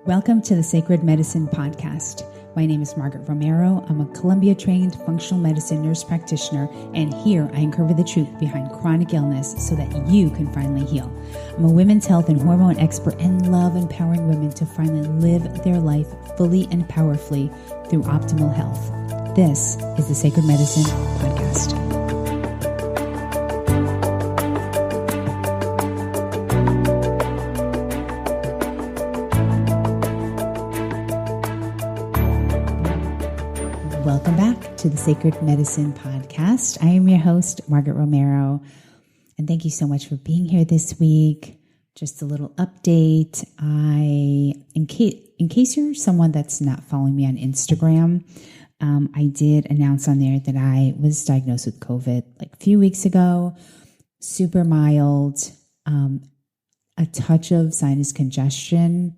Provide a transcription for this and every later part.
Welcome to the Sacred Medicine Podcast. My name is Margaret Romero. I'm a Columbia-trained functional medicine nurse practitioner, and here I uncover the truth behind chronic illness so that you can finally heal. I'm a women's health and hormone expert and love empowering women to finally live their life fully and powerfully through optimal health. This is the Sacred Medicine Podcast. Welcome back to the Sacred Medicine Podcast. I am your host, Margaret Romero, and thank you so much for being here this week. Just a little update. In case you're someone that's not following me on Instagram, I did announce on there that I was diagnosed with COVID like a few weeks ago, super mild, a touch of sinus congestion,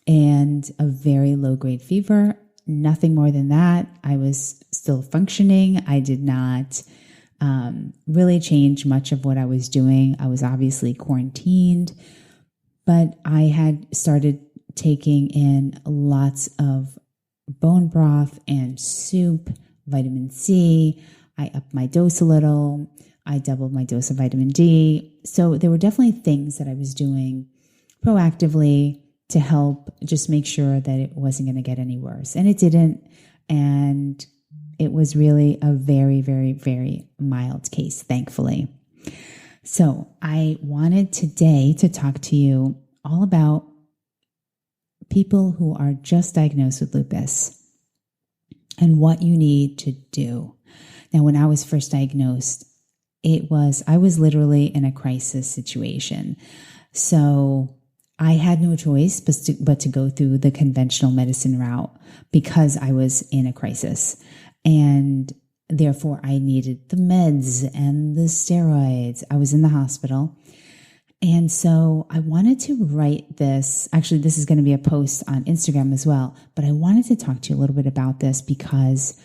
and a very low-grade fever. Nothing more than that. I was still functioning. I did not really change much of what I was doing. I was obviously quarantined, but I had started taking in lots of bone broth and soup, vitamin C. I upped my dose a little. I doubled my dose of vitamin D. So there were definitely things that I was doing proactively to help just make sure that it wasn't going to get any worse. And it didn't. And it was really a very, very, very mild case, thankfully. So I wanted today to talk to you all about people who are just diagnosed with lupus and what you need to do. Now, when I was first diagnosed, I was literally in a crisis situation. So I had no choice but to go through the conventional medicine route because I was in a crisis. And therefore, I needed the meds and the steroids. I was in the hospital. And so I wanted to write this. Actually, this is going to be a post on Instagram as well. But I wanted to talk to you a little bit about this because,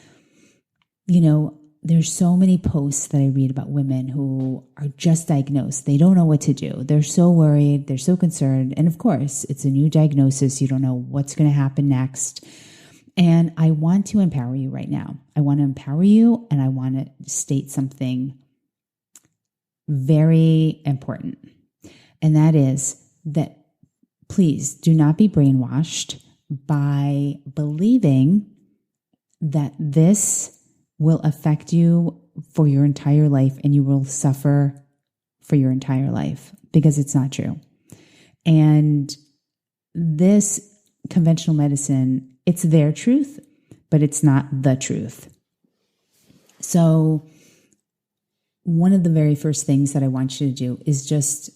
there's so many posts that I read about women who are just diagnosed. They don't know what to do. They're so worried. They're so concerned. And of course, it's a new diagnosis. You don't know what's going to happen next. And I want to empower you right now. I want to empower you, and I want to state something very important. And that is that please do not be brainwashed by believing that this will affect you for your entire life and you will suffer for your entire life, because it's not true. And this conventional medicine, it's their truth, but it's not the truth. So one of the very first things that I want you to do is just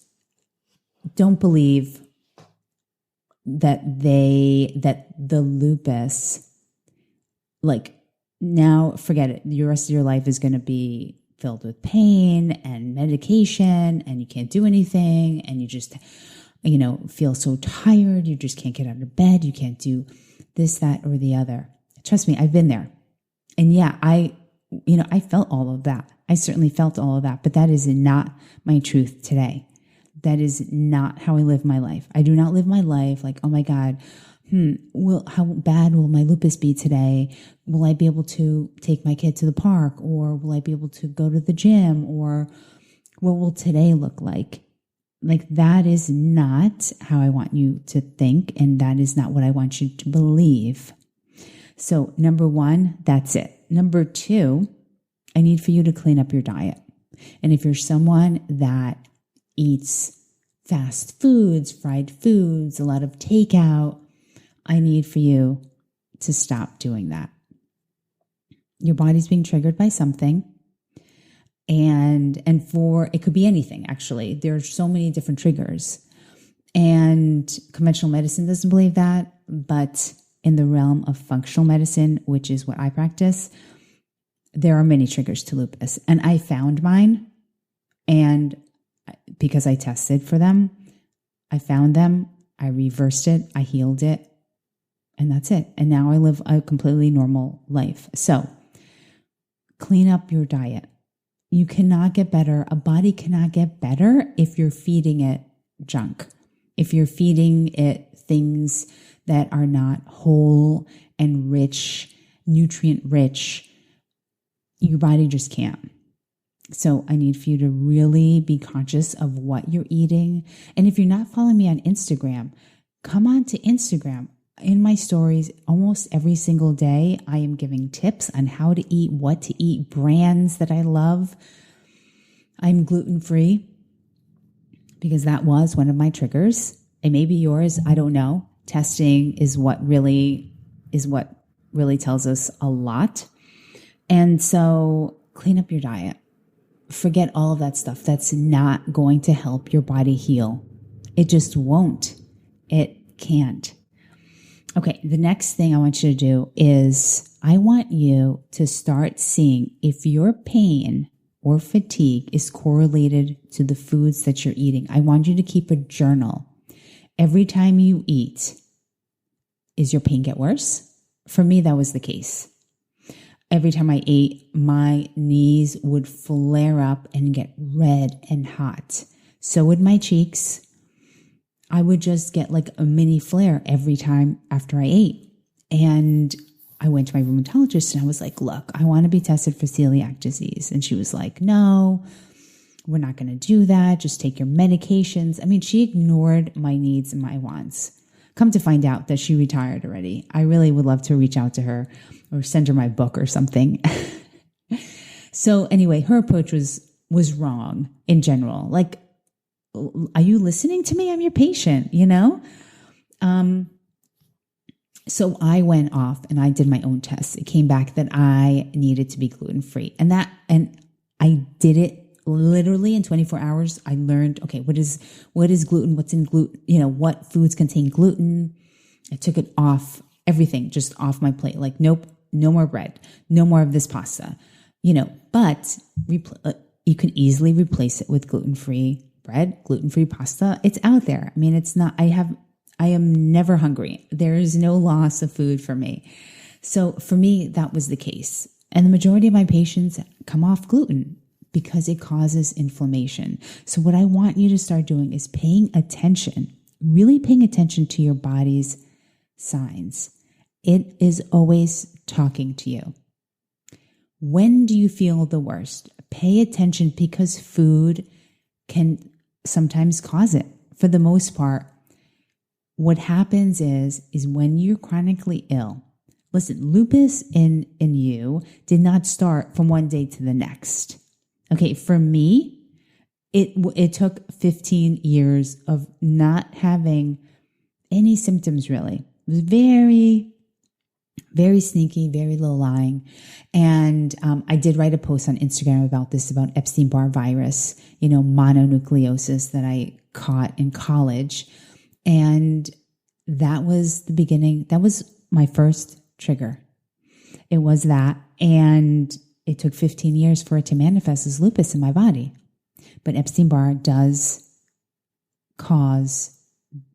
don't believe that the lupus, now forget it. The rest of your life is going to be filled with pain and medication, and you can't do anything, and you just, feel so tired. You just can't get out of bed. You can't do this, that, or the other. Trust me, I've been there. And yeah, I felt all of that. I certainly felt all of that, but that is not my truth today. That is not how I live my life. I do not live my life like, oh my God, how bad will my lupus be today? Will I be able to take my kid to the park, or will I be able to go to the gym, or what will today look like? Like, that is not how I want you to think, and that is not what I want you to believe. So number one, that's it. Number two, I need for you to clean up your diet. And if you're someone that eats fast foods, fried foods, a lot of takeout, I need for you to stop doing that. Your body's being triggered by something. And it could be anything, actually. There are so many different triggers. And conventional medicine doesn't believe that. But in the realm of functional medicine, which is what I practice, there are many triggers to lupus. And I found mine. And because I tested for them, I found them, I reversed it, I healed it. And that's it. And now I live a completely normal life. So clean up your diet. You cannot get better. A body cannot get better if you're feeding it junk. If you're feeding it things that are not whole and rich, nutrient rich, your body just can't. So I need for you to really be conscious of what you're eating. And if you're not following me on Instagram, come on to Instagram. In my stories, almost every single day, I am giving tips on how to eat, what to eat, brands that I love. I'm gluten-free because that was one of my triggers. It may be yours. I don't know. Testing is what really tells us a lot. And so clean up your diet. Forget all of that stuff. That's not going to help your body heal. It just won't. It can't. Okay, the next thing I want you to do is I want you to start seeing if your pain or fatigue is correlated to the foods that you're eating. I want you to keep a journal. Every time you eat, is your pain get worse? For me, that was the case. Every time I ate, my knees would flare up and get red and hot. So would my cheeks. I would just get like a mini flare every time after I ate. And I went to my rheumatologist and I was like, look, I want to be tested for celiac disease. And she was like, no, we're not going to do that. Just take your medications. I mean, she ignored my needs and my wants. Come to find out that she retired already. I really would love to reach out to her or send her my book or something. So anyway, her approach was wrong in general. Like, are you listening to me? I'm your patient, you know? So I went off and I did my own tests. It came back that I needed to be gluten-free. And I did it literally in 24 hours. I learned, okay, what is gluten? What's in gluten? You know, what foods contain gluten? I took it off, everything just off my plate. Like, nope, no more bread, no more of this pasta, you know, but you can easily replace it with gluten-free bread, gluten-free pasta. It's out there. I mean, it's not, I am never hungry. There is no loss of food for me. So for me, that was the case. And the majority of my patients come off gluten because it causes inflammation. So what I want you to start doing is paying attention, really paying attention to your body's signs. It is always talking to you. When do you feel the worst? Pay attention because food can sometimes cause it. For the most part, what happens is when you're chronically ill, listen, lupus in you did not start from one day to the next. Okay, for me, it took 15 years of not having any symptoms really. It was very, very sneaky, very low-lying. And I did write a post on Instagram about this, about Epstein-Barr virus, you know, mononucleosis that I caught in college. And that was the beginning. That was my first trigger. It was that. And it took 15 years for it to manifest as lupus in my body. But Epstein-Barr does cause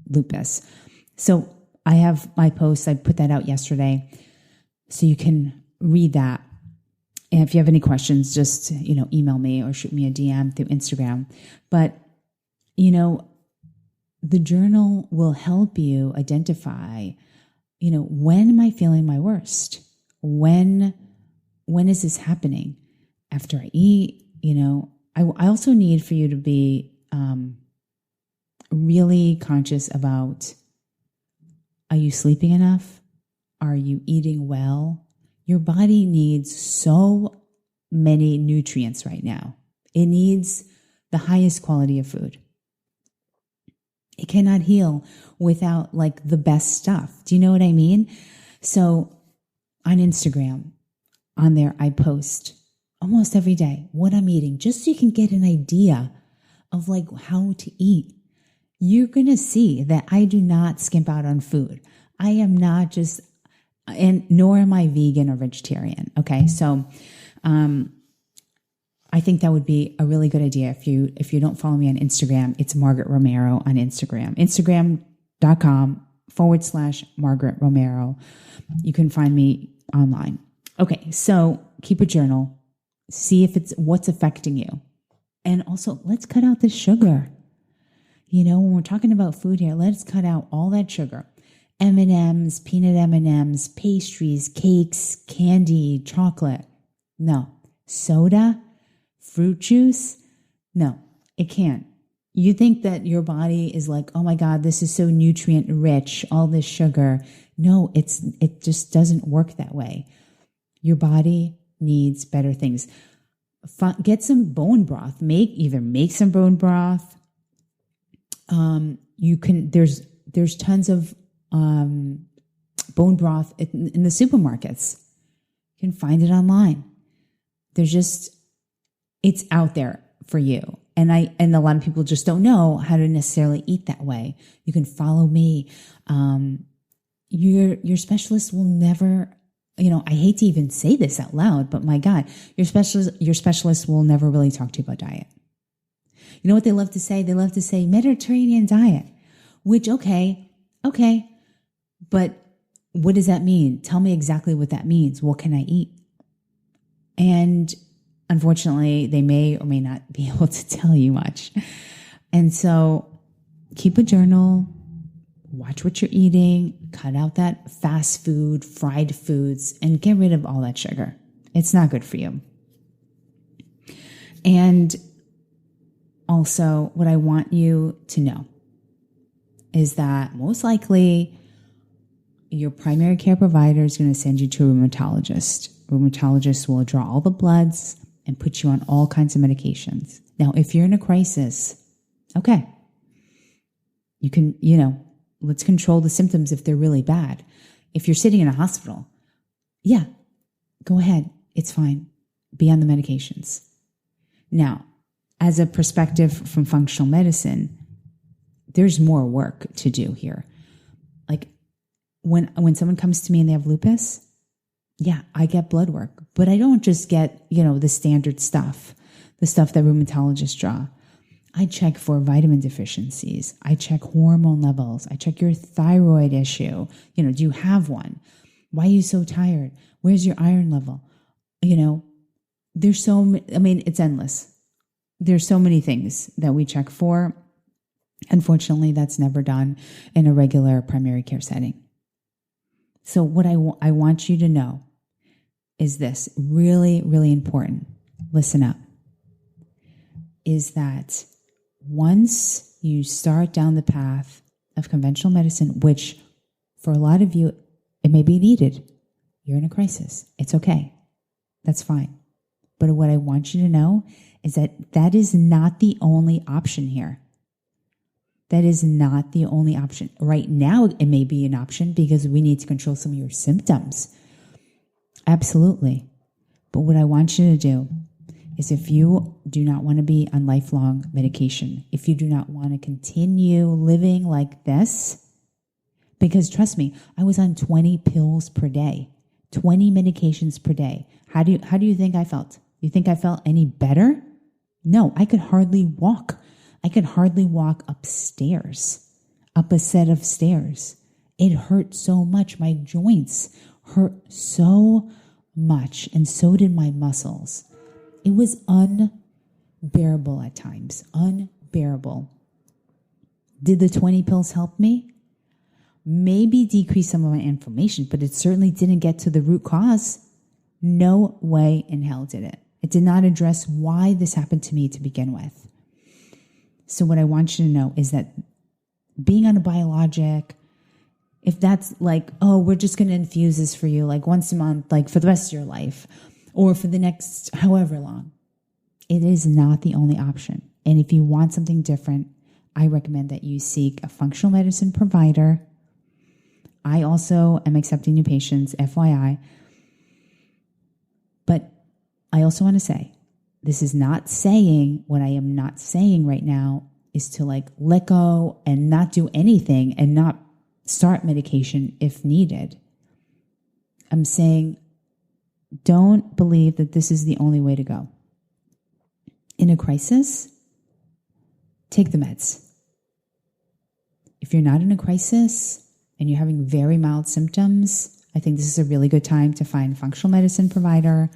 lupus. So I have my post. I put that out yesterday. So you can read that. And if you have any questions, just, you know, email me or shoot me a DM through Instagram. But, you know, the journal will help you identify, you know, when am I feeling my worst? When is this happening? After I eat, you know, I also need for you to be really conscious about, are you sleeping enough? Are you eating well? Your body needs so many nutrients right now. It needs the highest quality of food. It cannot heal without like the best stuff. Do you know what I mean? So on Instagram, on there, I post almost every day what I'm eating, just so you can get an idea of like how to eat. You're going to see that I do not skimp out on food. I am not just, and nor am I vegan or vegetarian. Okay. So, I think that would be a really good idea. If you don't follow me on Instagram, it's Margaret Romero on Instagram, Instagram.com/Margaret Romero. You can find me online. Okay. So keep a journal, see if it's what's affecting you. And also let's cut out the sugar. When we're talking about food here, let's cut out all that sugar. M&Ms, peanut M&Ms, pastries, cakes, candy, chocolate. No. Soda, fruit juice. No, it can't. You think that your body is like, oh my God, this is so nutrient rich, all this sugar. No, it just doesn't work that way. Your body needs better things. Get some bone broth. Make some bone broth. There's tons of bone broth in the supermarkets. You can find it online. It's out there for you. And a lot of people just don't know how to necessarily eat that way. You can follow me. Your specialist will never, I hate to even say this out loud, but my God, your specialist will never really talk to you about diet. You know what they love to say? They love to say Mediterranean diet, which, okay. But what does that mean? Tell me exactly what that means. What can I eat? And unfortunately, they may or may not be able to tell you much. And so keep a journal, watch what you're eating, cut out that fast food, fried foods, and get rid of all that sugar. It's not good for you. And also, what I want you to know is that most likely your primary care provider is going to send you to a rheumatologist. Rheumatologist will draw all the bloods and put you on all kinds of medications. Now, if you're in a crisis, okay, you can, let's control the symptoms if they're really bad. If you're sitting in a hospital, yeah, go ahead. It's fine. Be on the medications. Now, as a perspective from functional medicine, there's more work to do here. Like when someone comes to me and they have lupus, yeah, I get blood work, but I don't just get, the standard stuff, the stuff that rheumatologists draw. I check for vitamin deficiencies. I check hormone levels. I check your thyroid issue. Do you have one? Why are you so tired? Where's your iron level? It's endless. There's so many things that we check for. Unfortunately, that's never done in a regular primary care setting. So what I want you to know is this, really, really important. Listen up. Is that once you start down the path of conventional medicine, which for a lot of you, it may be needed. You're in a crisis. It's okay. That's fine. But what I want you to know is that is not the only option here. That is not the only option. Right now, it may be an option because we need to control some of your symptoms. Absolutely. But what I want you to do is, if you do not want to be on lifelong medication, if you do not want to continue living like this, because trust me, I was on 20 pills per day, 20 medications per day. How do you think I felt? You think I felt any better? No, I could hardly walk. I could hardly walk upstairs, up a set of stairs. It hurt so much. My joints hurt so much, and so did my muscles. It was unbearable at times, unbearable. Did the 20 pills help me? Maybe decrease some of my inflammation, but it certainly didn't get to the root cause. No way in hell did it. It did not address why this happened to me to begin with. So what I want you to know is that being on a biologic, if that's like, oh, we're just going to infuse this for you like once a month, like for the rest of your life, or for the next however long, it is not the only option. And if you want something different, I recommend that you seek a functional medicine provider. I also am accepting new patients, FYI. But I also want to say, this is not saying, what I am not saying right now is to like let go and not do anything and not start medication if needed. I'm saying, don't believe that this is the only way to go. In a crisis, take the meds. If you're not in a crisis and you're having very mild symptoms, I think this is a really good time to find a functional medicine provider.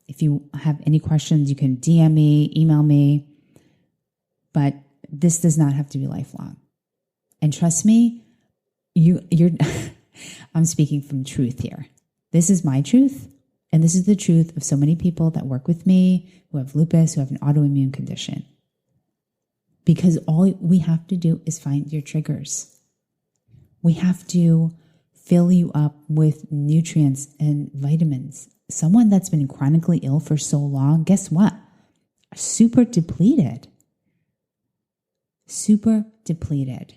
If you have any questions, you can DM me, email me. But this does not have to be lifelong. And trust me, you're I'm speaking from truth here. This is my truth. And this is the truth of so many people that work with me who have lupus, who have an autoimmune condition. Because all we have to do is find your triggers. We have to fill you up with nutrients and vitamins. Someone that's been chronically ill for so long, guess what? Super depleted. Super depleted.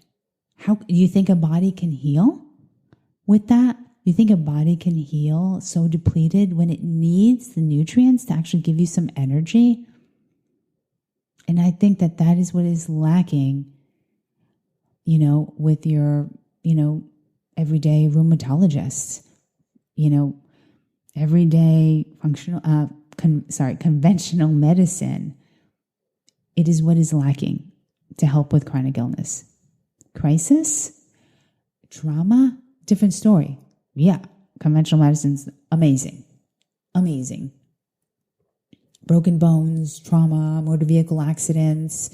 How you think a body can heal with that? You think a body can heal so depleted when it needs the nutrients to actually give you some energy? And I think that that is what is lacking, with your, everyday rheumatologists, everyday conventional medicine. It is what is lacking to help with chronic illness. Crisis, trauma, different story. Yeah, conventional medicine's amazing. Amazing. Broken bones, trauma, motor vehicle accidents,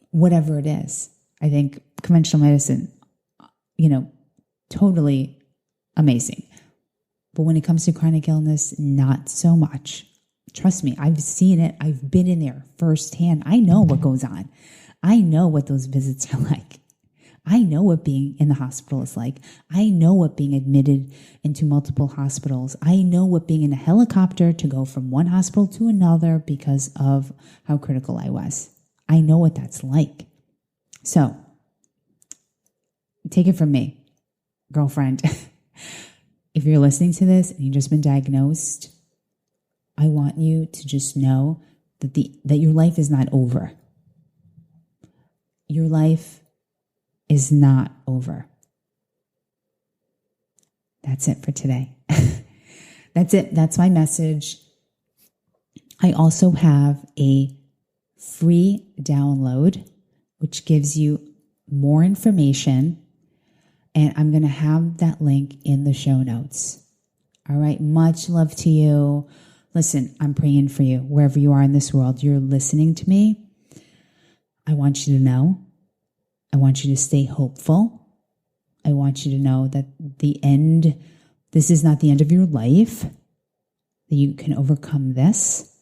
whatever it is. I think conventional medicine, totally amazing. But when it comes to chronic illness, not so much. Trust me, I've seen it. I've been in there firsthand. I know what goes on. I know what those visits are like. I know what being in the hospital is like. I know what being admitted into multiple hospitals. I know what being in a helicopter to go from one hospital to another because of how critical I was. I know what that's like. So, take it from me, girlfriend. If you're listening to this and you've just been diagnosed, I want you to just know that your life is not over. Your life is not over. That's it for today. That's it. That's my message. I also have a free download, which gives you more information. And I'm going to have that link in the show notes. All right. Much love to you. Listen, I'm praying for you wherever you are in this world. You're listening to me. I want you to know. I want you to stay hopeful. I want you to know that this is not the end of your life, that you can overcome this.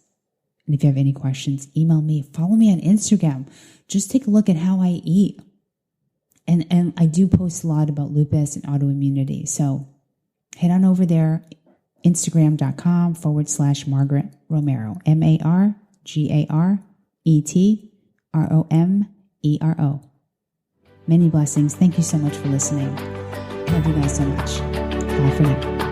And if you have any questions, email me, follow me on Instagram. Just take a look at how I eat. And I do post a lot about lupus and autoimmunity. So head on over there, Instagram.com/Margaret Romero, MargaretRomero. Many blessings. Thank you so much for listening. Love you guys so much. Bye for now.